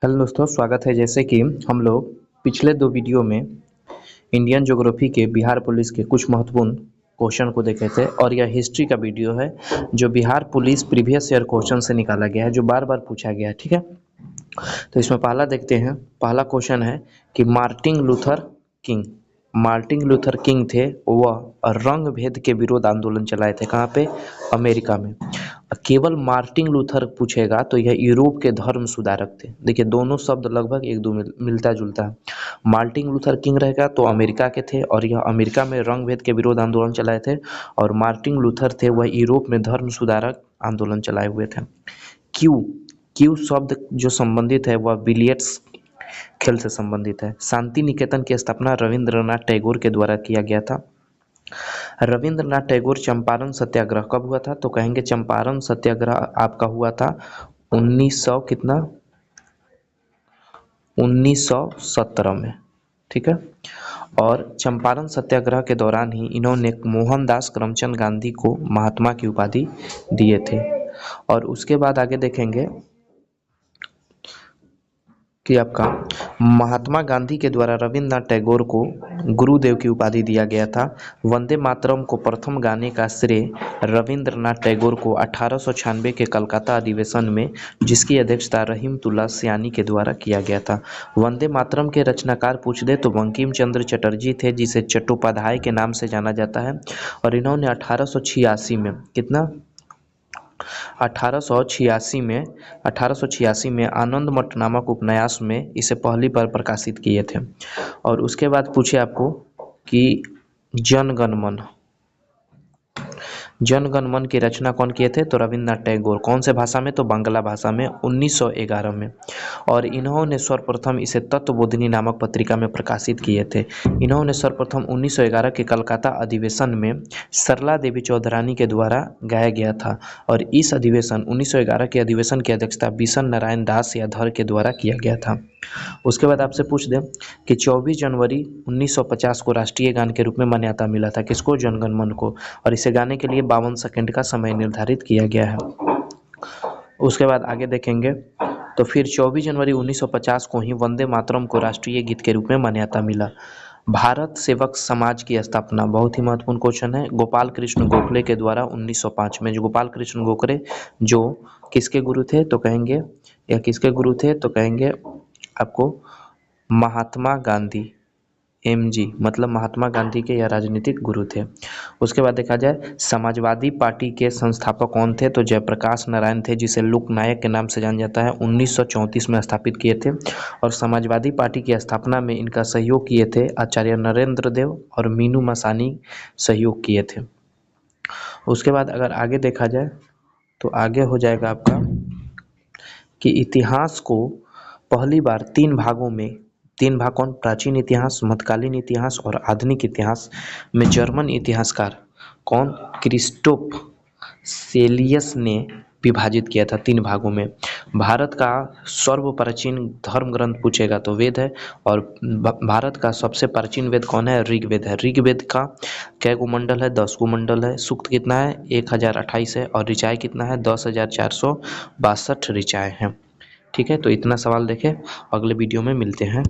Hello दोस्तों, स्वागत है। जैसे कि हम लोग पिछले दो वीडियो में इंडियन ज्योग्राफी के बिहार पुलिस के कुछ महत्वपूर्ण क्वेश्चन को देखे थे और यह हिस्ट्री का वीडियो है जो Bihar police previous year question से निकाला गया है, जो बार बार पूछा गया है। ठीक है, तो इसमें पहला देखते हैं। पहला क्वेश्चन है कि मार्टिन लूथर किंग थे, वह रंग भेद के विरोध आंदोलन चलाए थे। कहाँ पे? अमेरिका में। केवल मार्टिन लूथर पूछेगा तो यह यूरोप के धर्म सुधारक थे। देखिए, दोनों शब्द लगभग एक दो मिलता जुलता है। मार्टिन लूथर किंग रहेगा तो अमेरिका के थे और यह अमेरिका में रंग भेद के विरोध आंदोलन चलाए थे, और मार्टिन लूथर थे वह यूरोप में धर्म सुधारक आंदोलन चलाए हुए थे। क्यू क्यू शब्द जो संबंधित है वह बिलियर्ड्स खेल से संबंधित है। शांति निकेतन की स्थापना रविंद्रनाथ टैगोर के द्वारा किया गया था। रविंद्रनाथ टैगोर चंपारण सत्याग्रह कब हुआ था? तो कहेंगे चंपारण सत्याग्रह आपका हुआ था 1900 कितना 1917 में। ठीक है, और चंपारण सत्याग्रह के दौरान ही इन्होंने मोहनदास करमचंद गांधी को महात्मा की उपाधि दिए थे। और उसके बाद आगे देखेंगे कि आपका महात्मा गांधी के द्वारा रविंद्रनाथ टैगोर को गुरुदेव की उपाधि दिया गया था। वंदे मातरम को प्रथम गाने का श्रेय रविंद्रनाथ टैगोर को 1896 के कलकत्ता अधिवेशन में, जिसकी अध्यक्षता रहीमतुल्लाह सयानी के द्वारा किया गया था। वंदे मातरम के रचनाकार पूछ दे तो बंकिम चंद्र चटर्जी थे, जिसे चट्टोपाध्याय के नाम से जाना जाता है। और इन्होंने 1886 में कितना 1886 में आनंद मठ नामक उपन्यास में इसे पहली बार प्रकाशित किए थे। और उसके बाद पूछे आपको कि जन गण मन की रचना कौन किए थे? तो रविंद्रनाथ टैगोर। कौन से भाषा में? तो बांग्ला भाषा में 1911 में। और इन्होंने सर्वप्रथम इसे तत्वबोधिनी नामक पत्रिका में प्रकाशित किए थे। इन्होंने सर्वप्रथम 1911 के कलकत्ता अधिवेशन में सरला देवी चौधरानी के द्वारा गाया गया था। और इस अधिवेशन 1911 के अधिवेशन की अध्यक्षता बिशन नारायण दास याधर के द्वारा किया गया था। उसके बाद आपसे पूछ दें कि 24 जनवरी 1950 को राष्ट्रीय गान के रूप में मान्यता मिला था। किसको? जनगण मन को। और इसे गाने के लिए 52 सेकंड का समय निर्धारित किया गया है। उसके बाद आगे देखेंगे तो फिर 24 जनवरी 1950 को ही वंदे मातरम को राष्ट्रीय गीत के रूप में मान्यता मिला। भारत सेवक समाज की स्थापना, बहुत ही महत्वपूर्ण क्वेश्चन है, गोपाल कृष्ण गोखले के द्वारा 1905 में। जो गोपाल कृष्ण गोखले जो किसके गुरु थे? तो कहेंगे या किसके गुरु थे? तो कहेंगे आपको महात्मा गांधी, एमजी, मतलब महात्मा गांधी के यह राजनीतिक गुरु थे। उसके बाद देखा जाए समाजवादी पार्टी के संस्थापक कौन थे? तो जयप्रकाश नारायण थे, जिसे लोकनायक के नाम से जाना जाता है। 1934 में स्थापित किए थे। और समाजवादी पार्टी की स्थापना में इनका सहयोग किए थे आचार्य नरेंद्र देव और मीनू मसानी सहयोग किए थे। उसके बाद अगर आगे देखा जाए तो आगे हो जाएगा आपका कि इतिहास को पहली बार तीन भाग कौन? प्राचीन इतिहास, मध्यकालीन इतिहास और आधुनिक इतिहास में जर्मन इतिहासकार कौन? क्रिस्टोफ सेलियस ने विभाजित किया था तीन भागों में। भारत का सर्वप्राचीन धर्म ग्रंथ पूछेगा तो वेद है। और भारत का सबसे प्राचीन वेद कौन है? ऋग्वेद है। ऋग्वेद का कै गो मंडल है? 10 गो मंडल है। सूक्त कितना है? 1028 है। और ऋचाएँ कितना है? 10,462 ऋचाएँ हैं। ठीक है, तो इतना सवाल देखें, अगले वीडियो में मिलते हैं।